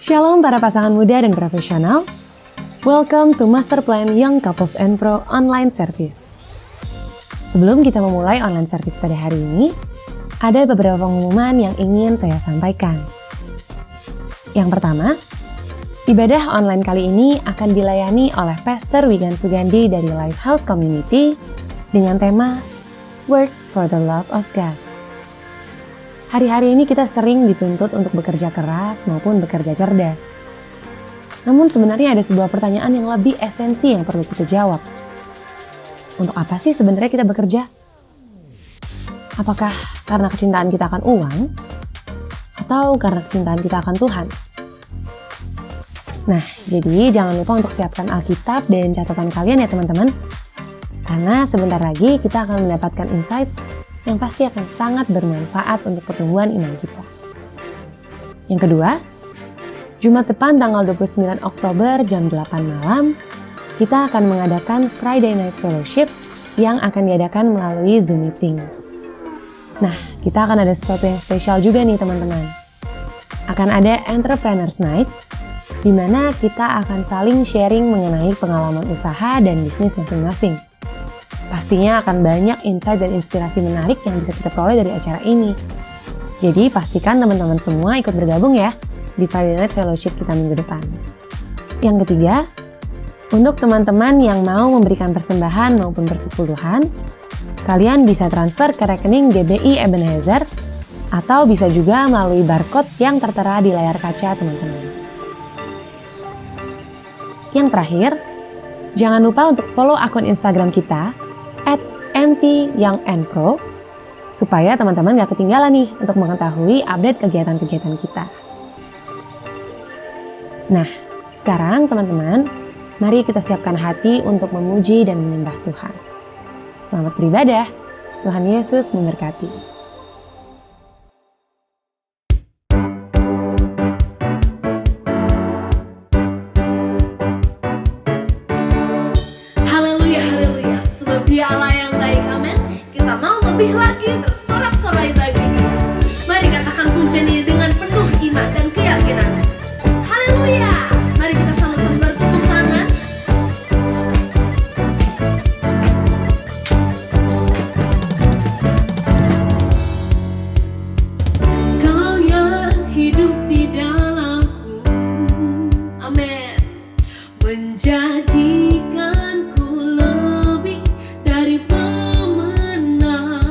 Shalom para pasangan muda dan profesional. Welcome to Master Plan Young Couples and Pro Online Service. Sebelum kita memulai online service pada hari ini, ada beberapa pengumuman yang ingin saya sampaikan. Yang pertama, ibadah online kali ini akan dilayani oleh Pastor Wigan Sugandi dari Lighthouse Community dengan tema Work for the Love of God. Hari-hari ini kita sering dituntut untuk bekerja keras maupun bekerja cerdas. Namun sebenarnya ada sebuah pertanyaan yang lebih esensi yang perlu kita jawab. Untuk apa sih sebenarnya kita bekerja? Apakah karena kecintaan kita akan uang? Atau karena kecintaan kita akan Tuhan? Nah, jadi jangan lupa untuk siapkan Alkitab dan catatan kalian ya teman-teman. Karena sebentar lagi kita akan mendapatkan insights yang pasti akan sangat bermanfaat untuk pertumbuhan iman kita. Yang kedua, Jumat depan tanggal 29 Oktober jam 8 malam, kita akan mengadakan Friday Night Fellowship yang akan diadakan melalui Zoom Meeting. Nah, kita akan ada sesuatu yang spesial juga nih teman-teman. Akan ada Entrepreneurs Night, di mana kita akan saling sharing mengenai pengalaman usaha dan bisnis masing-masing. Pastinya akan banyak insight dan inspirasi menarik yang bisa kita peroleh dari acara ini. Jadi pastikan teman-teman semua ikut bergabung ya di Friday Night Fellowship kita minggu depan. Yang ketiga, untuk teman-teman yang mau memberikan persembahan maupun persepuluhan, kalian bisa transfer ke rekening GBI Ebenezer atau bisa juga melalui barcode yang tertera di layar kaca teman-teman. Yang terakhir, jangan lupa untuk follow akun Instagram kita @mp_young_and_pro supaya teman-teman gak ketinggalan nih untuk mengetahui update kegiatan-kegiatan kita. Nah, sekarang teman-teman, mari kita siapkan hati untuk memuji dan menyembah Tuhan. Selamat beribadah, Tuhan Yesus memberkati. Dia Allah yang baik, amin. Kita mau lebih lagi bersorak-sorai bagi Dia. Mari katakan pujian ini dengan penuh iman dan keyakinan. Haleluya. Mari kita sama-sama bertepuk tangan. Kau yang hidup di dalamku, amin, menjadikanku lebih dari pemenang.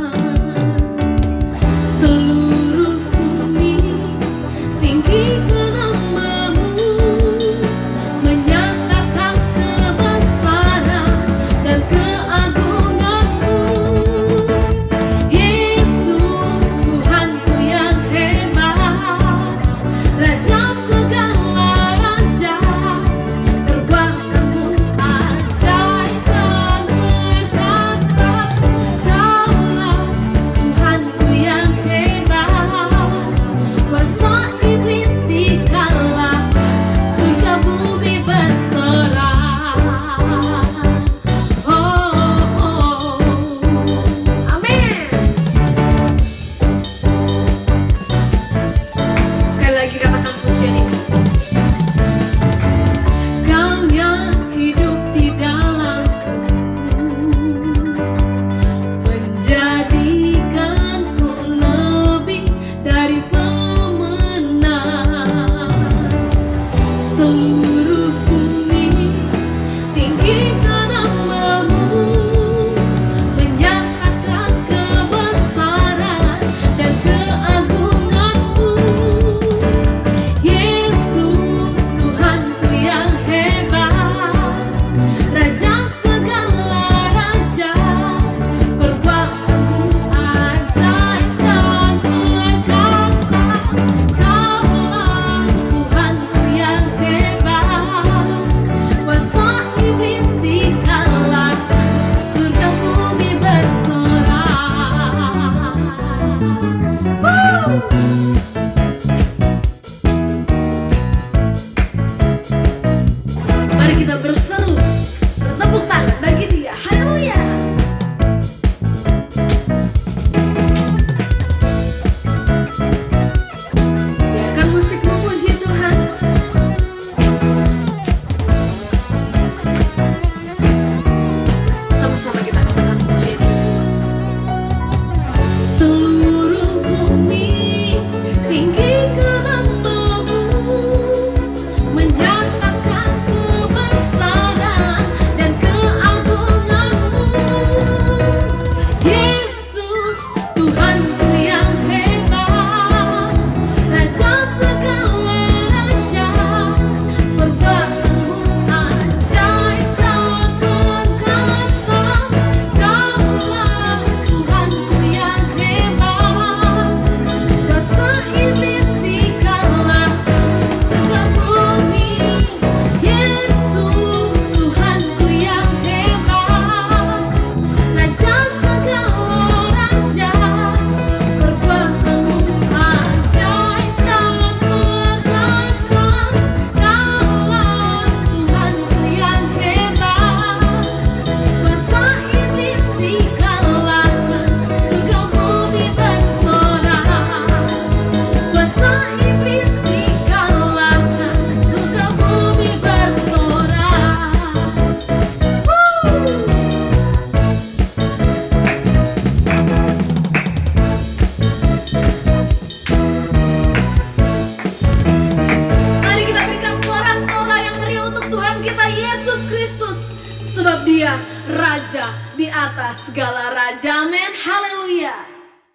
atas segala raja. Amin. Haleluya.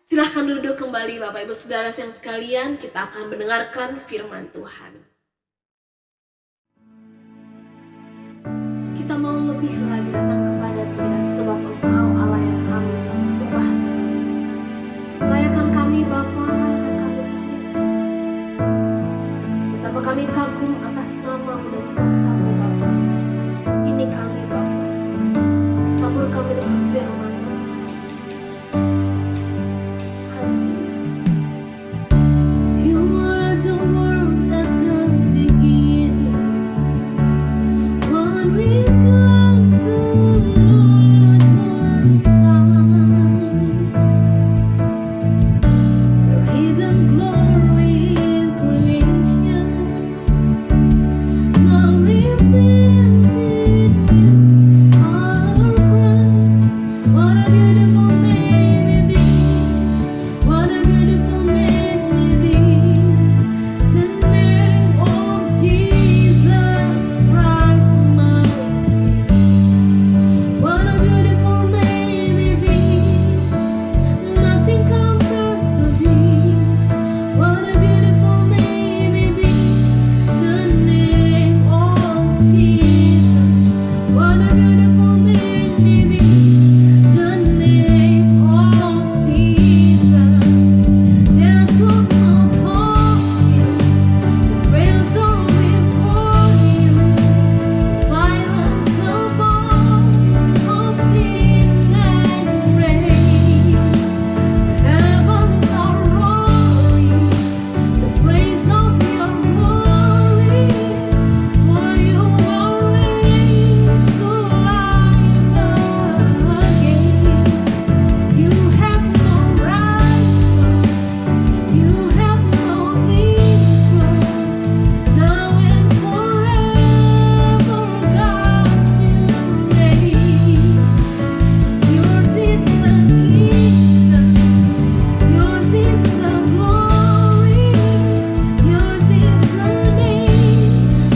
Silahkan duduk kembali Bapak Ibu Saudara yang sekalian. Kita akan mendengarkan firman Tuhan. Kita mau lebih lagi datang kepada Dia, sebab Engkau Allah yang kami sembah. Layakan kami Bapa, layakan kami Tuhan Yesus. Betapa kami kagum atas nama-Mu dan kuasa-Mu Bapa. Ini kami Bapa, tabur kami dengan firman-Mu. You were the world at the beginning. When we come, the Lord was Son. Your hidden glory in creation, now revealed in you, our praise. What a beautiful name it is. What a beautiful name it is. The name of Jesus Christ, my King. What a beautiful name it is. Nothing compares to this. What a beautiful name it is. The name of Jesus. What a beautiful name it is. The name of Jesus. There could not hold you. The veils are before you. Silence the voice of sin and rain. The heavens are roaring the praise of your glory. For you are raised to life again. You have no rival, you have no equal. Now and forever, God, you reign. Yours is the kingdom, yours is the glory, yours is the name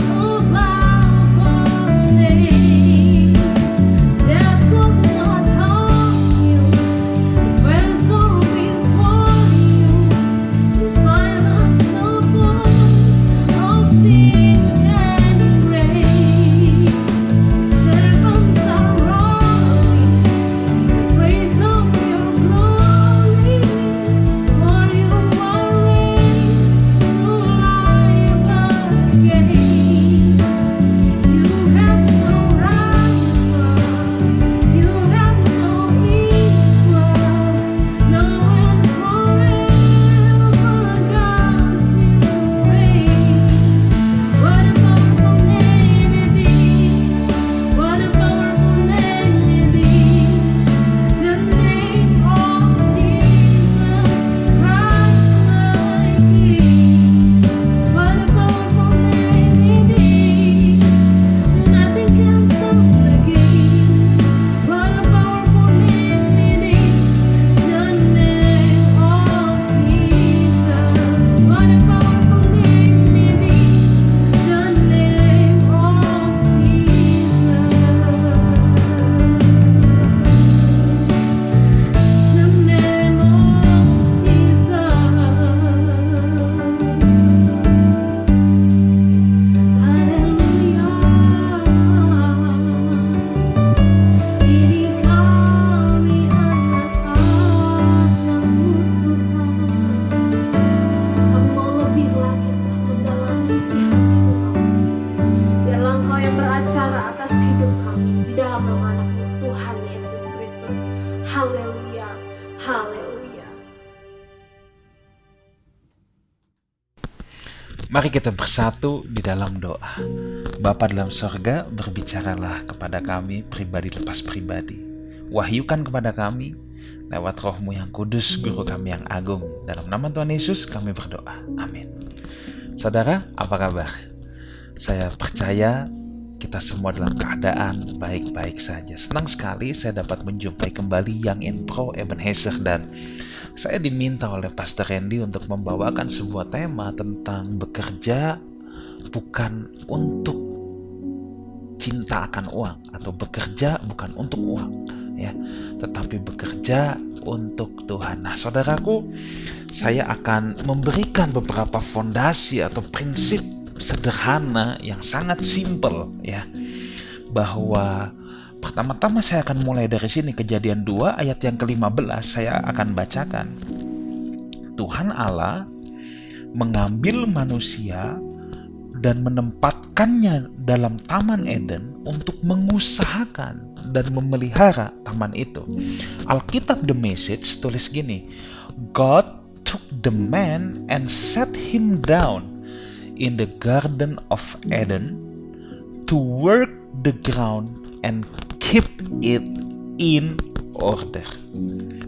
above all names. Death could not harm you, the veils are before you. You silence the voice of sin and rain. Heavens are roaring the praise of your glory. For you are raised to life again. You have no rival, you have no equal. Now and forever, God, you reign. What a powerful name it is. What a powerful name it is. The name of Jesus Christ, my King. What a powerful name it is. Nothing can stop the King. What a powerful name it is. The name of Jesus. What a powerful name it is. The name of Jesus. The name of Jesus. Haleluya. Ini kami anak-anak-Mu Tuhan. Kami mau lebih lagi mendalami isi hati-Mu Bapa. Biarlah Engkau yang beracara atas hidup kami di dalam nama anak-Mu Tuhan Yesus Kristus. Haleluya. Haleluya. Mari kita bersatu di dalam doa. Bapa dalam sorga, berbicaralah kepada kami pribadi lepas pribadi. Wahyukan kepada kami lewat Roh-Mu yang kudus, Guru kami yang agung. Dalam nama Tuhan Yesus kami berdoa. Amin. Saudara, apa kabar? Saya percaya kita semua dalam keadaan baik-baik saja. Senang sekali saya dapat menjumpai kembali Young and Pro Ebenezer, dan saya diminta oleh Pastor Randy untuk membawakan sebuah tema tentang bekerja bukan untuk cinta akan uang, atau bekerja bukan untuk uang, ya, tetapi bekerja untuk Tuhan. Nah, saudaraku, saya akan memberikan beberapa fondasi atau prinsip sederhana yang sangat simpel, ya, bahwa pertama-tama saya akan mulai dari sini, Kejadian 2 ayat yang ke-15 saya akan bacakan. Tuhan Allah mengambil manusia dan menempatkannya dalam Taman Eden untuk mengusahakan dan memelihara taman itu. Alkitab The Message tulis gini, God took the man and set him down in the Garden of Eden to work the ground and keep it in order.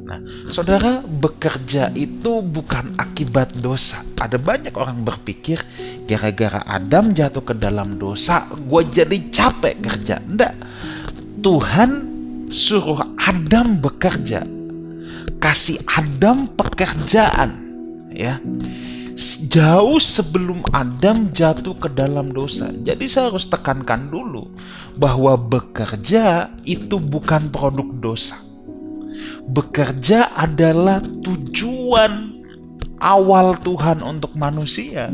Nah, saudara, bekerja itu bukan akibat dosa. Ada banyak orang berpikir gara-gara Adam jatuh ke dalam dosa, gue jadi capek kerja. Enggak. Tuhan suruh Adam bekerja, kasih Adam pekerjaan, ya, jauh sebelum Adam jatuh ke dalam dosa. Jadi saya harus tekankan dulu bahwa bekerja itu bukan produk dosa. Bekerja adalah tujuan awal Tuhan untuk manusia.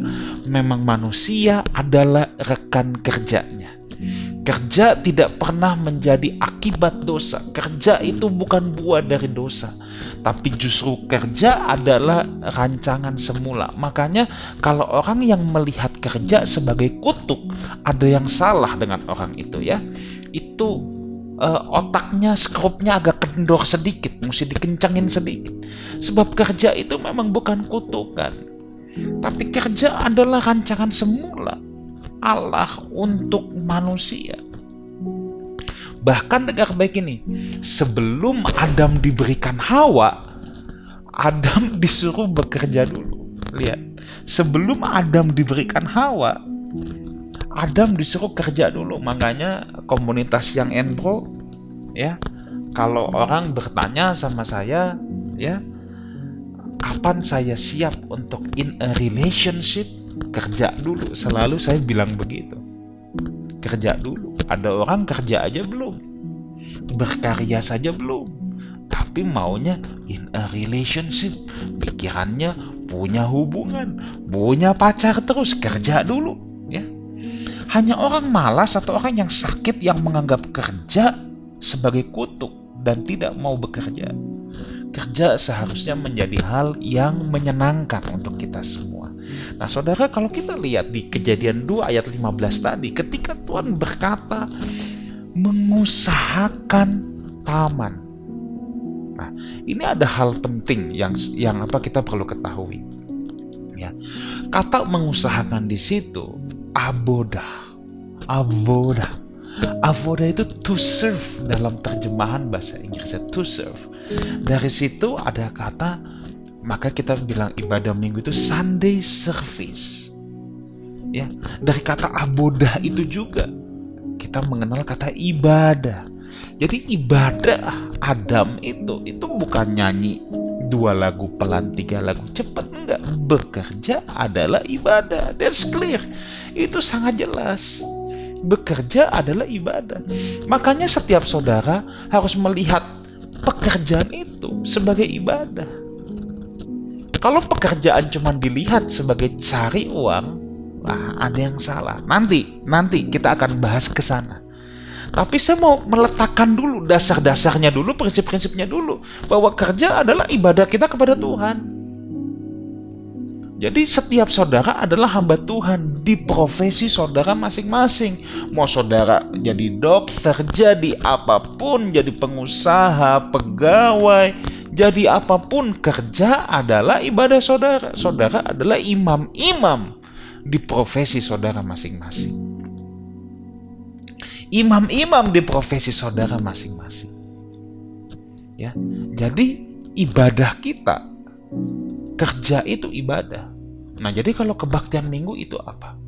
Memang manusia adalah rekan kerjanya. Kerja tidak pernah menjadi akibat dosa. Kerja itu bukan buah dari dosa, tapi justru kerja adalah rancangan semula. Makanya kalau orang yang melihat kerja sebagai kutuk, ada yang salah dengan orang itu, ya. Itu otaknya, skrupnya agak kendor sedikit, mesti dikencangin sedikit. Sebab kerja itu memang bukan kutukan, tapi kerja adalah rancangan semula Allah untuk manusia. Bahkan dengar baik ini, sebelum Adam diberikan Hawa, Adam disuruh bekerja dulu. Lihat, sebelum Adam diberikan Hawa, Adam disuruh kerja dulu. Makanya komunitas yang Enpro, ya, kalau orang bertanya sama saya, ya, kapan saya siap untuk in a relationship, kerja dulu. Selalu saya bilang begitu, kerja dulu. Ada orang kerja aja belum, berkarya saja belum, tapi maunya in a relationship. Pikirannya punya hubungan, punya pacar terus, kerja dulu, ya. Hanya orang malas atau orang yang sakit yang menganggap kerja sebagai kutuk dan tidak mau bekerja. Kerja seharusnya menjadi hal yang menyenangkan untuk kita semua. Nah, saudara, kalau kita lihat di Kejadian 2 ayat 15 tadi, ketika Tuhan berkata mengusahakan taman. Nah, ini ada hal penting yang kita perlu ketahui. Ya, kata mengusahakan di situ avoda itu to serve dalam terjemahan bahasa Inggrisnya, to serve. Dari situ ada kata, maka kita bilang ibadah minggu itu Sunday service. Ya, dari kata abodah itu juga kita mengenal kata ibadah. Jadi ibadah Adam itu bukan nyanyi 2 lagu pelan, 3 lagu cepat, enggak. Bekerja adalah ibadah. That's clear. Itu sangat jelas. Bekerja adalah ibadah. Makanya setiap saudara harus melihat pekerjaan itu sebagai ibadah. Kalau pekerjaan cuma dilihat sebagai cari uang, ada yang salah. Nanti kita akan bahas ke sana. Tapi saya mau meletakkan dulu dasar-dasarnya dulu, prinsip-prinsipnya dulu, bahwa kerja adalah ibadah kita kepada Tuhan. Jadi setiap saudara adalah hamba Tuhan di profesi saudara masing-masing. Mau saudara jadi dokter, jadi apapun, jadi pengusaha, pegawai, jadi apapun, kerja adalah ibadah saudara. Saudara adalah imam-imam di profesi saudara masing-masing. Imam-imam di profesi saudara masing-masing. Ya, jadi ibadah kita, kerja itu ibadah. Nah, jadi kalau kebaktian minggu itu apa?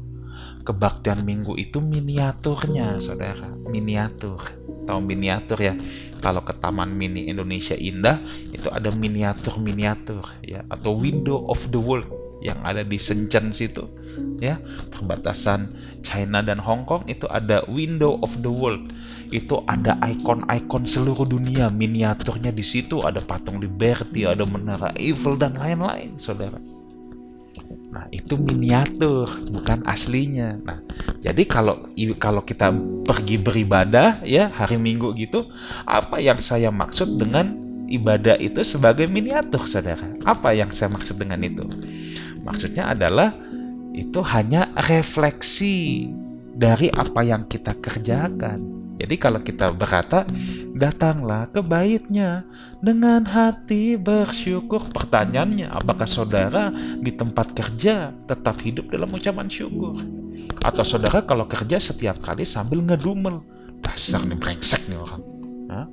Kebaktian minggu itu miniaturnya, saudara, miniatur. tahu miniatur ya. Kalau ke Taman Mini Indonesia Indah itu ada miniatur ya, atau Window of the World yang ada di Shenzhen situ ya, perbatasan China dan Hong Kong. Itu ada Window of the World. Itu ada ikon-ikon seluruh dunia, miniaturnya di situ. Ada patung Liberty, ada menara Eiffel dan lain-lain, saudara. Nah, itu miniatur, bukan aslinya. Nah, jadi kalau kita pergi beribadah ya hari Minggu gitu, apa yang saya maksud dengan ibadah itu sebagai miniatur, saudara? Apa yang saya maksud dengan itu? Maksudnya adalah itu hanya refleksi dari apa yang kita kerjakan. Jadi kalau kita berkata, datanglah ke baitnya dengan hati bersyukur. Pertanyaannya, apakah saudara di tempat kerja tetap hidup dalam ucapan syukur? Atau saudara kalau kerja setiap kali sambil ngedumel? Dasar nih brengsek nih orang. Hah?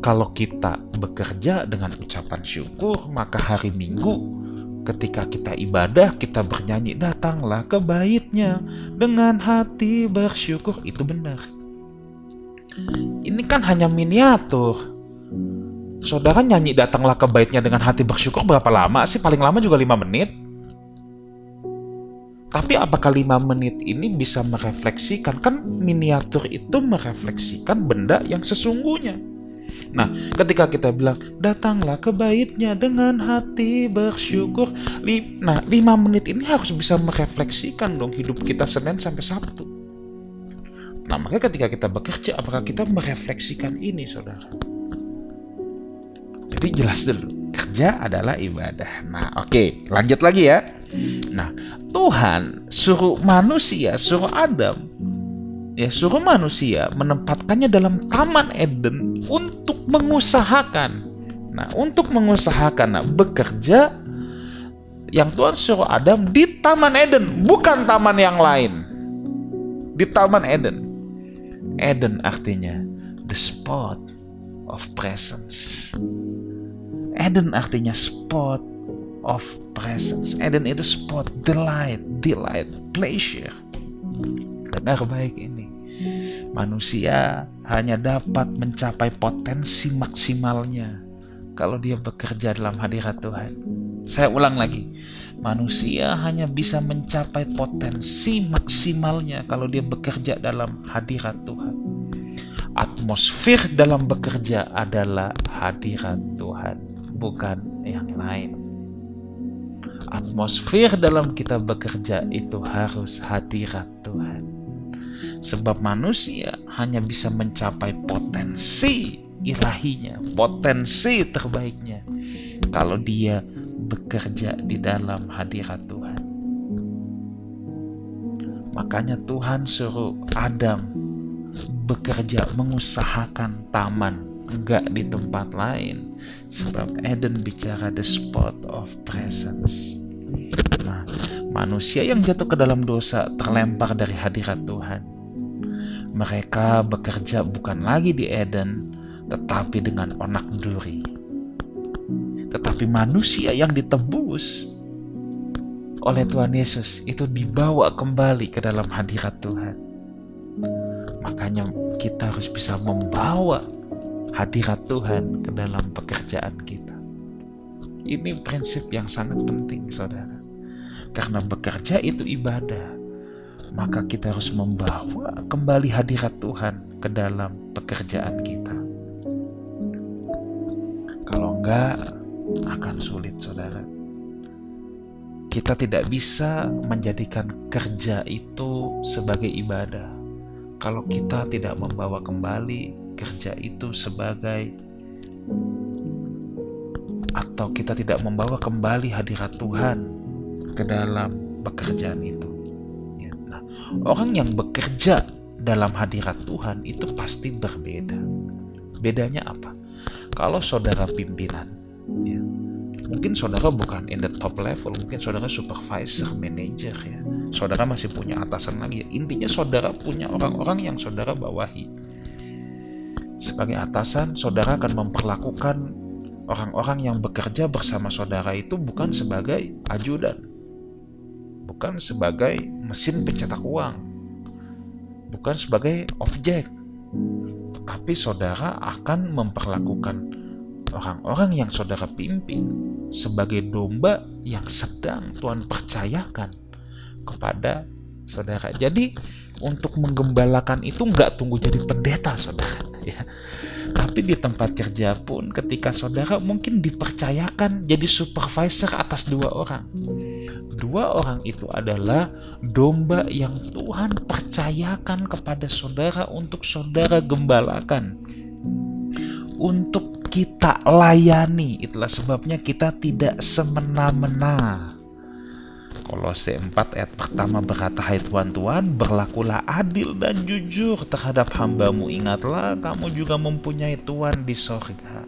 Kalau kita bekerja dengan ucapan syukur, maka hari Minggu ketika kita ibadah, kita bernyanyi, datanglah ke baitnya dengan hati bersyukur. Itu benar. Ini kan hanya miniatur. Saudara nyanyi datanglah ke baitnya dengan hati bersyukur berapa lama sih? Paling lama juga 5 menit. Tapi apakah 5 menit ini bisa merefleksikan? Kan miniatur itu merefleksikan benda yang sesungguhnya. Nah, ketika kita bilang, datanglah ke baitnya dengan hati bersyukur. 5 menit ini harus bisa merefleksikan dong hidup kita Senin sampai Sabtu. Nah, makanya ketika kita bekerja, apakah kita merefleksikan ini, saudara? Jadi jelas dulu, kerja adalah ibadah. Nah, oke, lanjut lagi ya. Nah, Tuhan suruh Adam, ya suruh manusia menempatkannya dalam Taman Eden untuk mengusahakan. Nah, untuk mengusahakan, bekerja yang Tuhan suruh Adam di Taman Eden, bukan taman yang lain. Di Taman Eden. Eden artinya the spot of presence. Eden artinya spot of presence. Eden itu spot delight, pleasure. Dengar baik ini. Manusia hanya dapat mencapai potensi maksimalnya kalau dia bekerja dalam hadirat Tuhan. Saya ulang lagi. Manusia hanya bisa mencapai potensi maksimalnya kalau dia bekerja dalam hadirat Tuhan. Atmosfer dalam bekerja adalah hadirat Tuhan, bukan yang lain. Atmosfer dalam kita bekerja itu harus hadirat Tuhan. Sebab manusia hanya bisa mencapai potensi ilahinya, potensi terbaiknya, kalau dia bekerja di dalam hadirat Tuhan. Makanya Tuhan suruh Adam bekerja, mengusahakan taman, enggak di tempat lain. Sebab Eden bicara the spot of presence. Nah, manusia yang jatuh ke dalam dosa terlempar dari hadirat Tuhan. Mereka bekerja bukan lagi di Eden, tetapi dengan onak duri. Tetapi manusia yang ditebus oleh Tuhan Yesus itu dibawa kembali ke dalam hadirat Tuhan. Makanya kita harus bisa membawa hadirat Tuhan ke dalam pekerjaan kita. Ini prinsip yang sangat penting, saudara. Karena bekerja itu ibadah, maka kita harus membawa kembali hadirat Tuhan ke dalam pekerjaan kita. Kalau enggak, akan sulit, saudara. Kita tidak bisa menjadikan kerja itu sebagai ibadah kalau kita tidak membawa kembali kerja itu sebagai, atau kita tidak membawa kembali hadirat Tuhan ke dalam pekerjaan itu. Nah, orang yang bekerja dalam hadirat Tuhan itu pasti berbeda. Bedanya apa? Kalau saudara pimpinan, ya, mungkin saudara bukan in the top level, mungkin saudara supervisor, manager, ya. Saudara masih punya atasan lagi. Intinya saudara punya orang-orang yang saudara bawahi. Sebagai atasan, saudara akan memperlakukan orang-orang yang bekerja bersama saudara itu bukan sebagai ajudan, bukan sebagai mesin pencetak uang. bukan sebagai objek. Tetapi saudara akan memperlakukan orang-orang yang saudara pimpin sebagai domba yang sedang Tuhan percayakan kepada saudara. Jadi untuk menggembalakan itu nggak tunggu jadi pendeta saudara ya. Tapi di tempat kerja pun ketika saudara mungkin dipercayakan jadi supervisor atas 2 orang. 2 orang itu adalah domba yang Tuhan percayakan kepada saudara untuk saudara gembalakan, untuk kita layani. Itulah sebabnya kita tidak semena-mena. Kolose 4 ayat pertama berkata, hai Tuhan, berlakulah adil dan jujur terhadap hamba-Mu. Ingatlah kamu juga mempunyai Tuhan di sorga.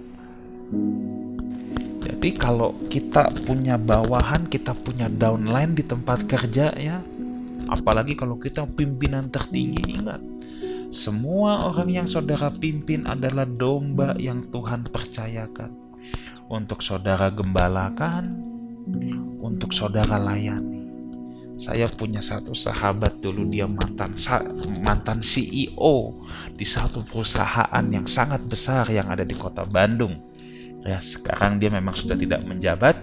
Jadi kalau kita punya bawahan, kita punya downline di tempat kerja ya, apalagi kalau kita pimpinan tertinggi, ingat, semua orang yang saudara pimpin adalah domba yang Tuhan percayakan untuk saudara gembalakan, untuk saudara layani. Saya punya satu sahabat dulu, dia mantan CEO di satu perusahaan yang sangat besar yang ada di kota Bandung. Ya, sekarang dia memang sudah tidak menjabat,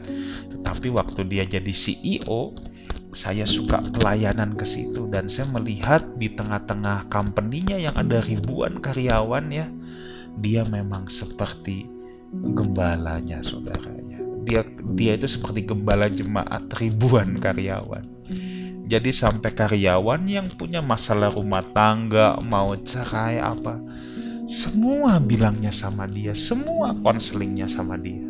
tetapi waktu dia jadi CEO, saya suka pelayanan ke situ dan saya melihat di tengah-tengah company-nya yang ada ribuan karyawan ya, dia memang seperti gembalanya saudaranya. Dia itu seperti gembala jemaat ribuan karyawan. Jadi sampai karyawan yang punya masalah rumah tangga, mau cerai apa, semua bilangnya sama dia, semua konselingnya sama dia.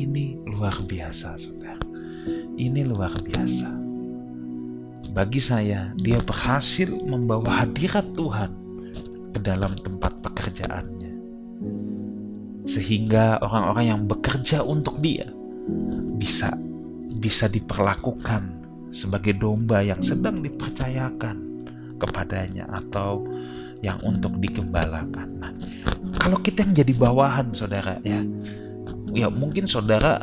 Ini luar biasa saudara. Ini luar biasa. Bagi saya, dia berhasil membawa hadirat Tuhan ke dalam tempat pekerjaannya, sehingga orang-orang yang bekerja untuk dia bisa diperlakukan sebagai domba yang sedang dipercayakan kepadanya atau yang untuk digembalakan. Nah, kalau kita yang jadi bawahan saudara ya mungkin saudara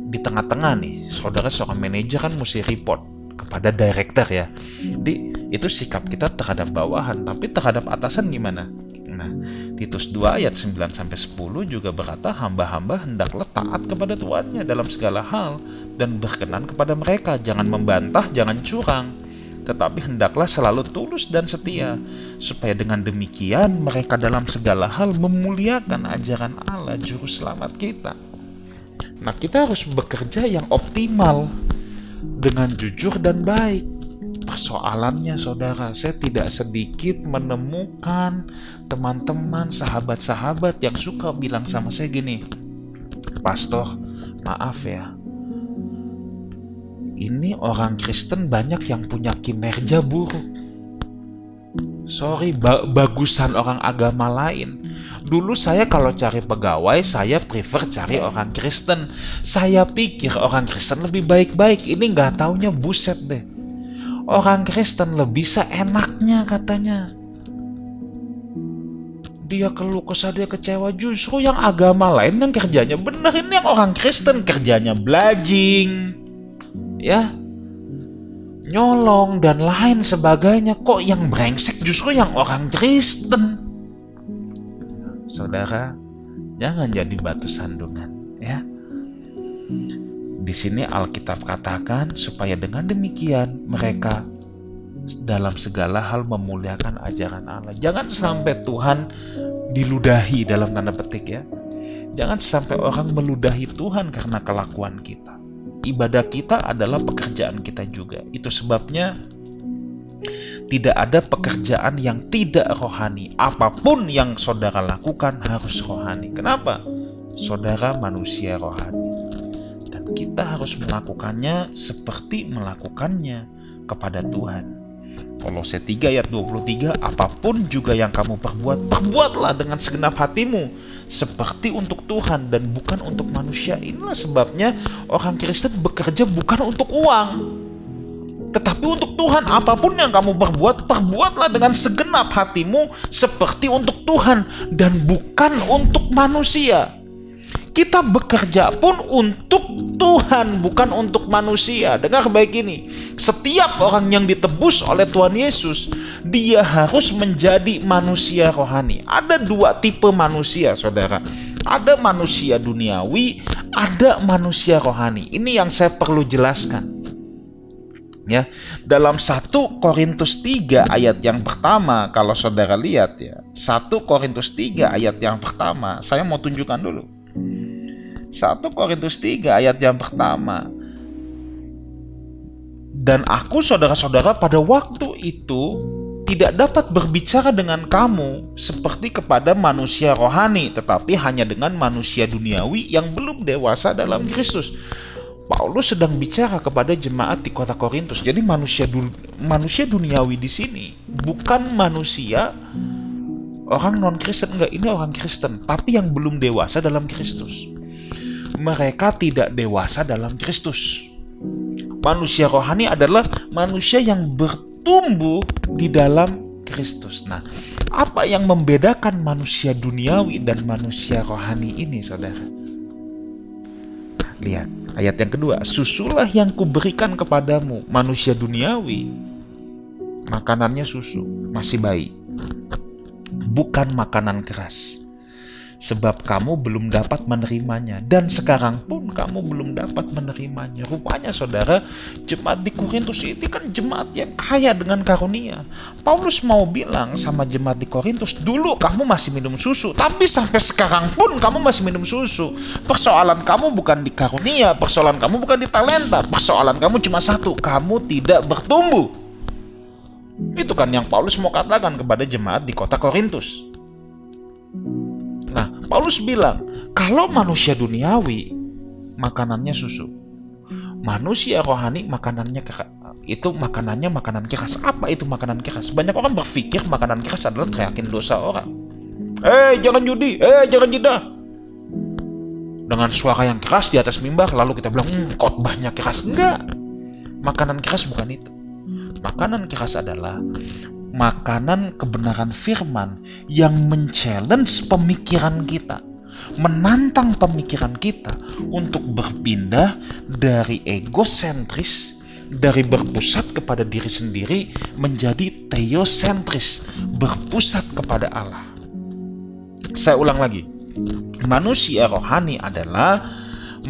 di tengah-tengah nih, saudara seorang manajer kan mesti report kepada director ya. Jadi itu sikap kita terhadap bawahan, tapi terhadap atasan gimana? Nah, Titus 2 ayat 9-10 juga berkata, hamba-hamba hendaklah taat kepada tuannya dalam segala hal dan berkenan kepada mereka, jangan membantah, jangan curang, tetapi hendaklah selalu tulus dan setia, supaya dengan demikian mereka dalam segala hal memuliakan ajaran Allah juru selamat kita. Nah, kita harus bekerja yang optimal dengan jujur dan baik. Persoalannya saudara, saya tidak sedikit menemukan teman-teman, sahabat-sahabat yang suka bilang sama saya gini, pastor, maaf ya, ini orang Kristen banyak yang punya kinerja buruk. Sorry, bagusan orang agama lain. Dulu saya kalau cari pegawai, saya prefer cari orang Kristen. Saya pikir orang Kristen lebih baik-baik. Ini gak taunya buset deh. Orang Kristen lebih seenaknya katanya. Dia keluh kesah, dia kecewa. Justru yang agama lain yang kerjanya benar, ini yang orang Kristen kerjanya blajing, ya, nyolong dan lain sebagainya. Kok yang brengsek justru yang orang Kristen? Saudara, jangan jadi batu sandungan, ya. Di sini Alkitab katakan supaya dengan demikian mereka dalam segala hal memuliakan ajaran Allah. Jangan sampai Tuhan diludahi dalam tanda petik ya. Jangan sampai orang meludahi Tuhan karena kelakuan kita. Ibadah kita adalah pekerjaan kita juga. Itu sebabnya tidak ada pekerjaan yang tidak rohani. Apapun yang saudara lakukan harus rohani. Kenapa? Saudara manusia rohani. Dan kita harus melakukannya seperti melakukannya kepada Tuhan. Kolose 3 ayat 23, apapun juga yang kamu perbuat, perbuatlah dengan segenap hatimu, seperti untuk Tuhan dan bukan untuk manusia. Inilah sebabnya orang Kristen bekerja bukan untuk uang, tetapi untuk Tuhan. Apapun yang kamu perbuat, perbuatlah dengan segenap hatimu, seperti untuk Tuhan dan bukan untuk manusia. Kita bekerja pun untuk Tuhan, bukan untuk manusia. Dengar baik ini, setiap orang yang ditebus oleh Tuhan Yesus, dia harus menjadi manusia rohani. Ada dua tipe manusia, saudara. Ada manusia duniawi, ada manusia rohani. Ini yang saya perlu jelaskan. Ya, dalam 1 Korintus 3 ayat yang pertama, kalau saudara lihat ya, 1 Korintus 3 ayat yang pertama, saya mau tunjukkan dulu. 1 Korintus 3 ayat yang pertama. Dan aku saudara-saudara pada waktu itu tidak dapat berbicara dengan kamu seperti kepada manusia rohani, tetapi hanya dengan manusia duniawi yang belum dewasa dalam Kristus. Paulus sedang bicara kepada jemaat di kota Korintus. Jadi manusia duniawi di sini bukan manusia orang non-Kristen, enggak, ini orang Kristen, tapi yang belum dewasa dalam Kristus. Mereka tidak dewasa dalam Kristus. Manusia rohani adalah manusia yang bertumbuh di dalam Kristus. Nah, apa yang membedakan manusia duniawi dan manusia rohani ini, saudara? Lihat ayat yang kedua, susulah yang kuberikan kepadamu. Manusia duniawi makanannya susu, masih bayi, bukan makanan keras, sebab kamu belum dapat menerimanya, dan sekarang pun kamu belum dapat menerimanya. Rupanya saudara, jemaat di Korintus ini kan jemaat yang kaya dengan karunia. Paulus mau bilang sama jemaat di Korintus, dulu kamu masih minum susu, tapi sampai sekarang pun kamu masih minum susu. Persoalan kamu bukan di karunia, persoalan kamu bukan di talenta, persoalan kamu cuma satu, kamu tidak bertumbuh. Itu kan yang Paulus mau katakan kepada jemaat di kota Korintus. Nah, Paulus bilang, kalau manusia duniawi makanannya susu, manusia rohani makanannya keras. Itu makanannya makanan keras. Apa itu makanan keras? Banyak orang berpikir makanan keras adalah teriakin dosa orang. Jangan judi, jangan zina. Dengan suara yang keras di atas mimbar, lalu kita bilang, khotbahnya keras. Enggak. Makanan keras bukan itu. Makanan keras adalah makanan kebenaran firman yang men-challenge pemikiran kita, menantang pemikiran kita untuk berpindah dari egosentris, dari berpusat kepada diri sendiri, menjadi teosentris, berpusat kepada Allah. Saya ulang lagi, manusia rohani adalah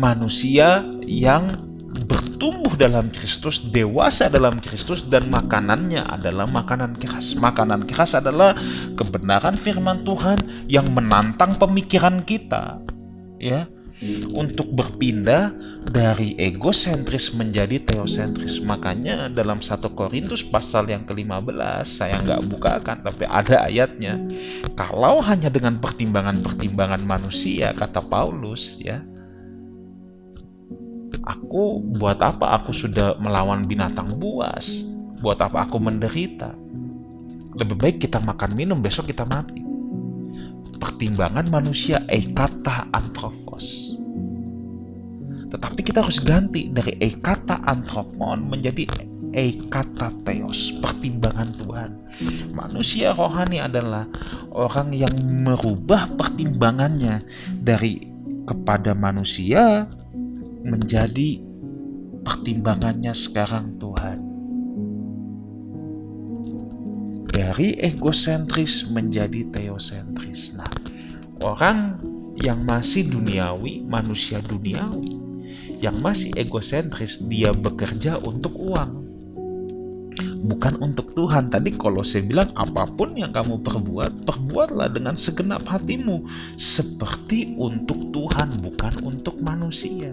manusia yang bertumbuh dalam Kristus, dewasa dalam Kristus, dan makanannya adalah makanan keras. Makanan keras adalah kebenaran firman Tuhan yang menantang pemikiran kita, ya, untuk berpindah dari egosentris menjadi teosentris. Makanya dalam 1 Korintus pasal yang ke-15, saya nggak bukakan, tapi ada ayatnya. Kalau hanya dengan pertimbangan-pertimbangan manusia, kata Paulus, ya, aku buat apa aku sudah melawan binatang buas? Buat apa aku menderita? Lebih baik kita makan minum, besok kita mati. Pertimbangan manusia ekata anthropos. Tetapi kita harus ganti dari ekata anthropon menjadi ekata theos, pertimbangan Tuhan. Manusia rohani adalah orang yang merubah pertimbangannya dari kepada manusia menjadi pertimbangannya sekarang Tuhan. Dari egosentris menjadi teosentris. Nah, orang yang masih duniawi, manusia duniawi, yang masih egosentris, dia bekerja untuk uang, bukan untuk Tuhan. Tadi kalau saya bilang, apapun yang kamu perbuat, perbuatlah dengan segenap hatimu, seperti untuk Tuhan, bukan untuk manusia.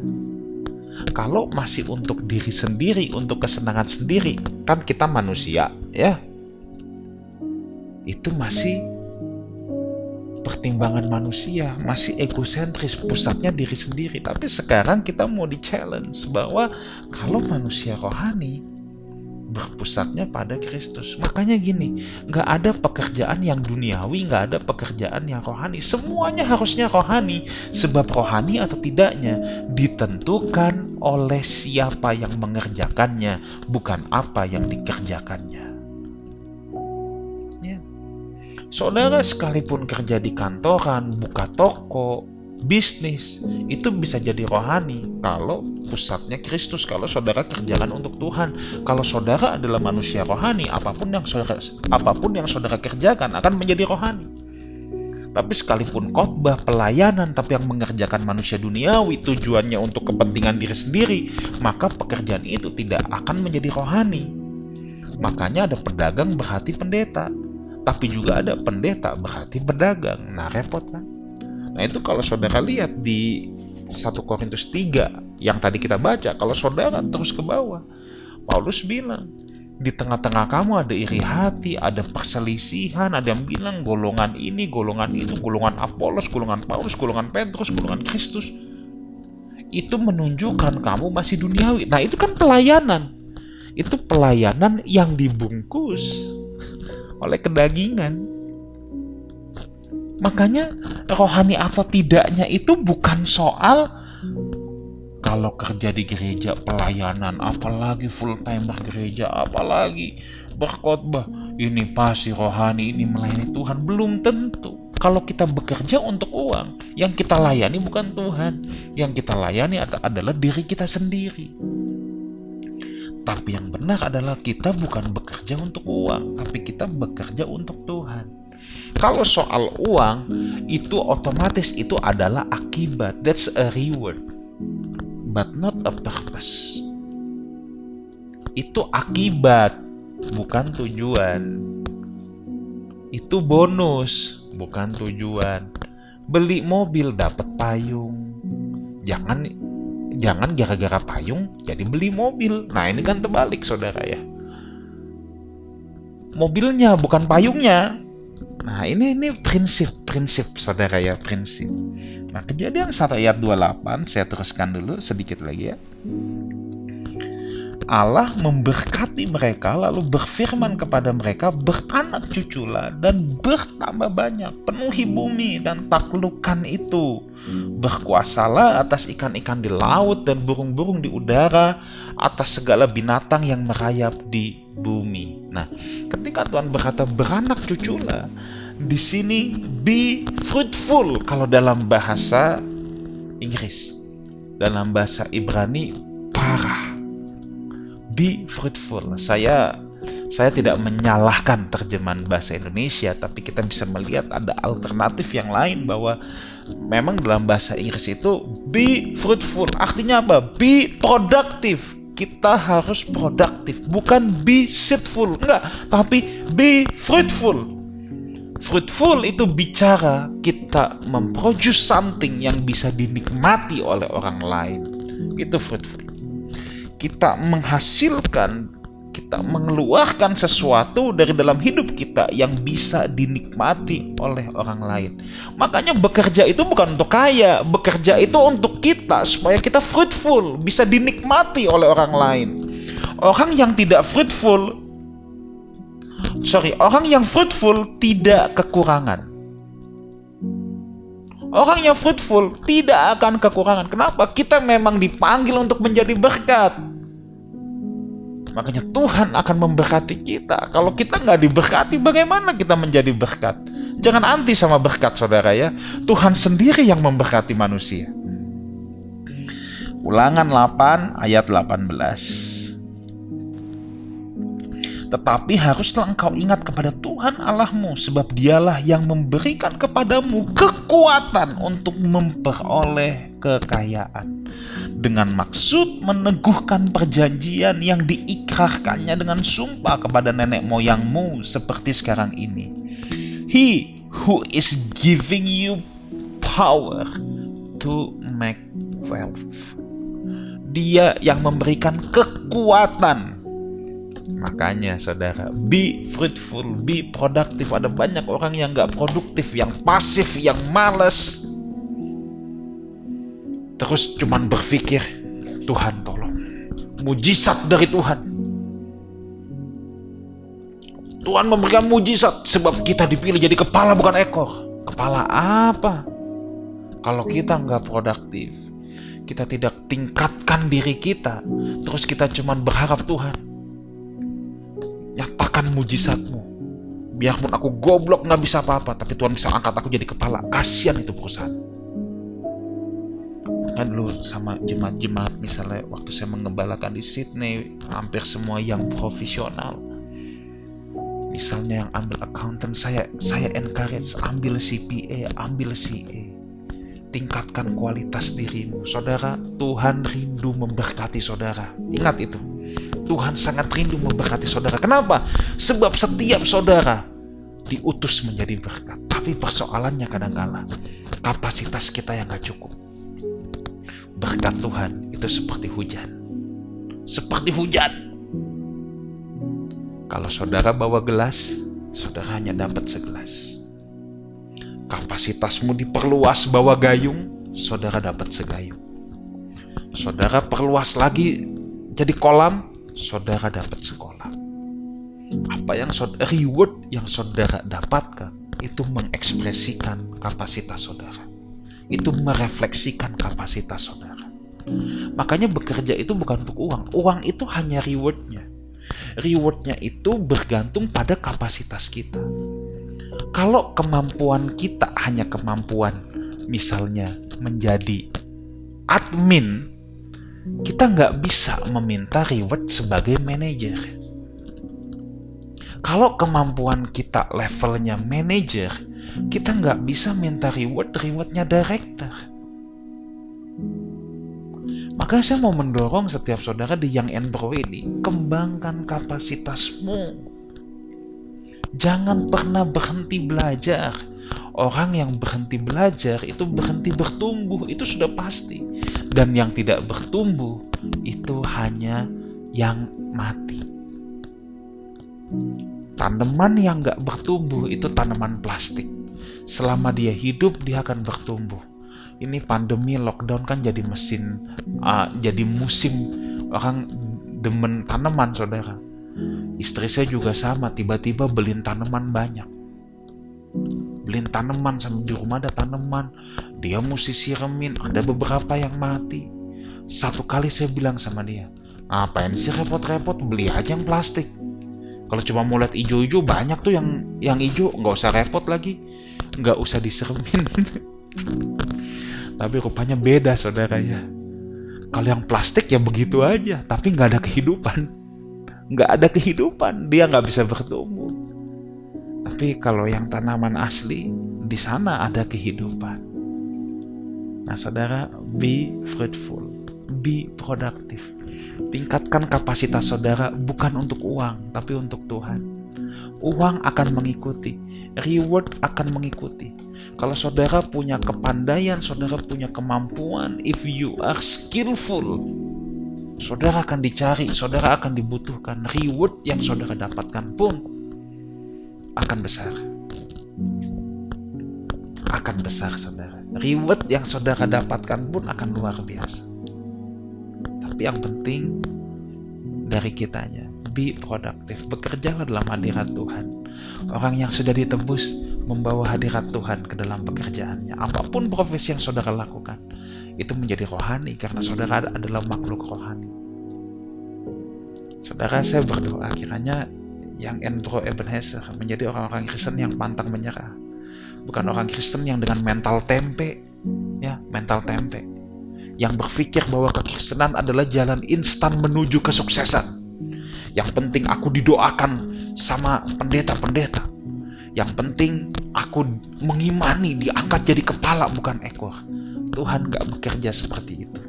Kalau masih untuk diri sendiri, untuk kesenangan sendiri, kan kita manusia, ya, itu masih pertimbangan manusia, masih egosentris, pusatnya diri sendiri. Tapi sekarang kita mau di-challenge bahwa kalau manusia rohani berpusatnya pada Kristus. Makanya gini, gak ada pekerjaan yang duniawi, gak ada pekerjaan yang rohani. Semuanya harusnya rohani, sebab rohani atau tidaknya ditentukan oleh siapa yang mengerjakannya, bukan apa yang dikerjakannya. Ya. Saudara sekalipun kerja di kantoran, buka toko, bisnis, itu bisa jadi rohani kalau pusatnya Kristus, kalau saudara kerjakan untuk Tuhan. Kalau saudara adalah manusia rohani, apapun yang saudara kerjakan akan menjadi rohani. Tapi sekalipun khotbah, pelayanan, tapi yang mengerjakan manusia duniawi, tujuannya untuk kepentingan diri sendiri, maka pekerjaan itu tidak akan menjadi rohani. Makanya ada pedagang berhati pendeta, tapi juga ada pendeta berhati pedagang. Nah, repot kan? Nah, itu kalau saudara lihat di 1 Korintus 3 yang tadi kita baca, kalau saudara terus ke bawah, Paulus bilang, di tengah-tengah kamu ada iri hati, ada perselisihan, ada yang bilang golongan ini, golongan itu, golongan Apolos, golongan Paulus, golongan Petrus, golongan Kristus. Itu menunjukkan kamu masih duniawi. Nah, itu kan pelayanan. Itu pelayanan yang dibungkus oleh kedagingan. Makanya rohani atau tidaknya itu bukan soal kalau kerja di gereja pelayanan, apalagi full timer gereja, apalagi berkhotbah, ini pasti rohani, ini melayani Tuhan. Belum tentu. Kalau kita bekerja untuk uang, yang kita layani bukan Tuhan. Yang kita layani adalah diri kita sendiri. Tapi yang benar adalah kita bukan bekerja untuk uang, tapi kita bekerja untuk Tuhan. Kalau soal uang, itu otomatis itu adalah akibat. That's a reward, but not a purpose. Itu akibat, bukan tujuan. Itu bonus, bukan tujuan. Beli mobil dapat payung. Jangan gara-gara payung jadi beli mobil. Nah, ini kan terbalik, saudara ya. Mobilnya bukan payungnya. Nah, ini prinsip saudara ya, prinsip. Nah, Kejadian 1 ayat 28, saya teruskan dulu sedikit lagi ya. Allah memberkati mereka lalu berfirman kepada mereka, beranak cuculah dan bertambah banyak, penuhi bumi dan taklukkan itu. Berkuasalah atas ikan-ikan di laut dan burung-burung di udara, atas segala binatang yang merayap di bumi. Nah, ketika Tuhan berkata beranak cuculah, di sini be fruitful kalau dalam bahasa Inggris. Dalam bahasa Ibrani parah. Be fruitful. Saya tidak menyalahkan terjemahan bahasa Indonesia, tapi kita bisa melihat ada alternatif yang lain bahwa memang dalam bahasa Inggris itu be fruitful. Artinya apa? Be productive. Kita harus produktif, bukan be seedful. Enggak, tapi be fruitful. Fruitful itu bicara kita memproduce something yang bisa dinikmati oleh orang lain. Itu fruitful. Kita menghasilkan, kita mengeluarkan sesuatu dari dalam hidup kita yang bisa dinikmati oleh orang lain. Makanya bekerja itu bukan untuk kaya, bekerja itu untuk kita supaya kita fruitful, bisa dinikmati oleh orang lain. Orang yang fruitful tidak kekurangan. Orang yang fruitful tidak akan kekurangan. Kenapa? Kita memang dipanggil untuk menjadi berkat. Makanya Tuhan akan memberkati kita. Kalau kita nggak diberkati, bagaimana kita menjadi berkat? Jangan anti sama berkat, saudara ya. Tuhan sendiri yang memberkati manusia. Ulangan 8 ayat 18. Tetapi haruslah engkau ingat kepada Tuhan Allahmu, sebab dialah yang memberikan kepadamu kekuatan untuk memperoleh kekayaan, dengan maksud meneguhkan perjanjian yang diikrarkannya dengan sumpah kepada nenek moyangmu seperti sekarang ini. He who is giving you power to make wealth. Dia yang memberikan kekuatan. Makanya saudara, be fruitful, be produktif. Ada banyak orang yang gak produktif, yang pasif, yang malas. Terus cuman berpikir, Tuhan tolong, mujizat dari Tuhan. Tuhan memberikan mujizat sebab kita dipilih jadi kepala bukan ekor. Kepala apa? Kalau kita gak produktif, kita tidak tingkatkan diri kita, terus kita cuman berharap Tuhan nyatakan mujizatmu. Biarpun aku goblok gak bisa apa-apa, tapi Tuhan bisa angkat aku jadi kepala. Kasian itu perusahaan. Kan dulu sama jemaat-jemaat, misalnya waktu saya mengembalakan di Sydney, hampir semua yang profesional. Misalnya yang ambil accountant, saya encourage, ambil CPA, ambil CA. Tingkatkan kualitas dirimu. Saudara, Tuhan rindu memberkati saudara. Ingat itu. Tuhan sangat rindu memberkati saudara. Kenapa? Sebab setiap saudara diutus menjadi berkat. Tapi persoalannya kadang-kala kapasitas kita yang gak cukup. Berkat Tuhan itu seperti hujan. Seperti hujan. Kalau saudara bawa gelas, saudara hanya dapat segelas. Kapasitasmu diperluas bawa gayung, saudara dapat segayung. Saudara perluas lagi jadi kolam, saudara dapat sekolah. Apa yang reward yang saudara dapatkan itu mengekspresikan kapasitas saudara. Itu merefleksikan kapasitas saudara. Makanya bekerja itu bukan untuk uang. Uang itu hanya rewardnya. Rewardnya itu bergantung pada kapasitas kita. Kalau kemampuan kita hanya kemampuan misalnya menjadi admin, kita nggak bisa meminta reward sebagai manajer. Kalau kemampuan kita levelnya manajer, kita nggak bisa minta rewardnya director. Maka saya mau mendorong setiap saudara di Young and Pro ini, kembangkan kapasitasmu. Jangan pernah berhenti belajar. Orang yang berhenti belajar itu berhenti bertumbuh, itu sudah pasti. Dan yang tidak bertumbuh itu hanya yang mati. Tanaman yang gak bertumbuh itu tanaman plastik. Selama dia hidup, dia akan bertumbuh. Ini pandemi, lockdown kan jadi jadi musim orang demen tanaman, saudara. Istri saya juga sama, tiba-tiba beliin tanaman banyak. Beliin tanaman, sampai di rumah ada tanaman. Dia mesti siremin, ada beberapa yang mati. Satu kali saya bilang sama dia, ngapain sih repot-repot, beli aja yang plastik. Kalau cuma mau lihat hijau-hijau, banyak tuh yang hijau, nggak usah repot lagi, nggak usah diseremin. Tapi rupanya beda, saudara ya. Kalau yang plastik ya begitu aja, tapi nggak ada kehidupan, dia nggak bisa bertumbuh. Tapi kalau yang tanaman asli, di sana ada kehidupan. Nah, saudara, be fruitful, be productive. Tingkatkan kapasitas saudara bukan untuk uang, tapi untuk Tuhan. Uang akan mengikuti, reward akan mengikuti. Kalau saudara punya kepandaian, saudara punya kemampuan, if you are skillful, saudara akan dicari, saudara akan dibutuhkan. Reward yang saudara dapatkan pun akan besar. Akan besar, saudara. Reward yang saudara dapatkan pun akan luar biasa. Tapi yang penting dari kitanya, be productive. Bekerjalah dalam hadirat Tuhan. Orang yang sudah ditebus membawa hadirat Tuhan ke dalam pekerjaannya. Apapun profesi yang saudara lakukan, itu menjadi rohani karena saudara adalah makhluk rohani. Saudara, saya berdoa kiranya Young and Pro Ebenezer menjadi orang-orang Kristen yang pantang menyerah. Bukan orang Kristen yang dengan mental tempe, yang berpikir bahwa kekristenan adalah jalan instan menuju kesuksesan. Yang penting aku didoakan sama pendeta-pendeta. Yang penting aku mengimani, diangkat jadi kepala bukan ekor. Tuhan gak bekerja seperti itu.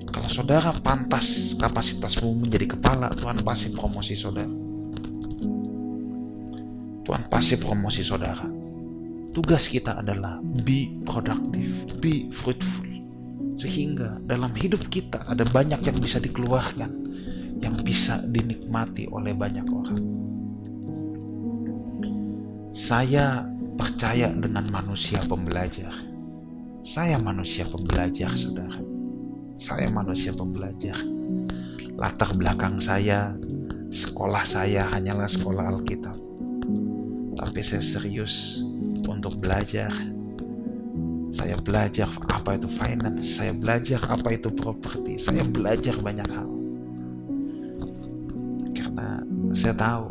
Kalau saudara pantas kapasitasmu menjadi kepala, Tuhan pasti promosi saudara. Tuhan pasti promosi saudara. Tugas kita adalah be productive, be fruitful. Sehingga dalam hidup kita ada banyak yang bisa dikeluarkan, yang bisa dinikmati oleh banyak orang. Saya percaya dengan manusia pembelajar. Saya manusia pembelajar, saudara. Saya manusia pembelajar. Latar belakang saya, sekolah saya hanyalah sekolah Alkitab. Tapi saya serius untuk belajar. Saya belajar apa itu finance, saya belajar apa itu properti, saya belajar banyak hal. Karena saya tahu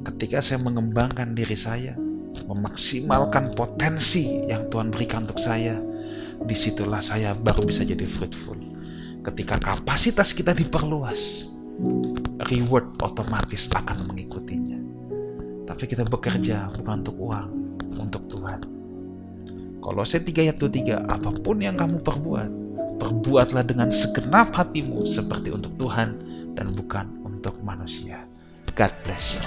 ketika saya mengembangkan diri saya, memaksimalkan potensi yang Tuhan berikan untuk saya disitulah saya baru bisa jadi fruitful. Ketika kapasitas kita diperluas, reward otomatis akan mengikutinya. Tapi kita bekerja bukan untuk uang, untuk Tuhan. Kolose 3 ayat 23, apapun yang kamu perbuat, perbuatlah dengan segenap hatimu seperti untuk Tuhan dan bukan untuk manusia. God bless you.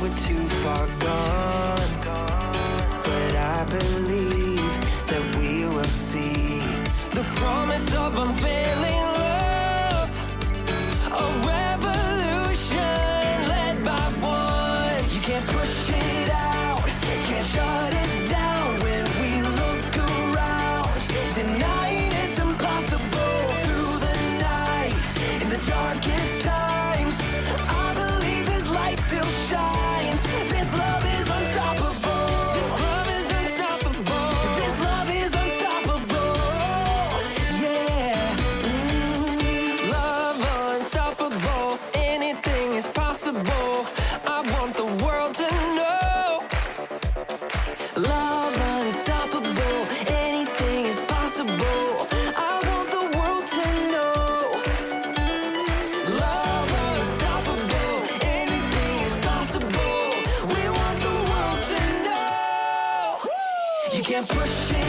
Too far gone, but I believe that we will see the promise of unfailing love, a revolution led by one. You can't push it out, can't shut it down. When we look around tonight, it's impossible. Through the night, in the darkest times, I believe His light still shines. This love is unstoppable. This love is unstoppable. This love is unstoppable. Yeah. Love unstoppable. Anything is possible. I want the world to know. Love unstoppable. Anything is possible. I want the world to know. Love unstoppable. Anything is possible. You can't push it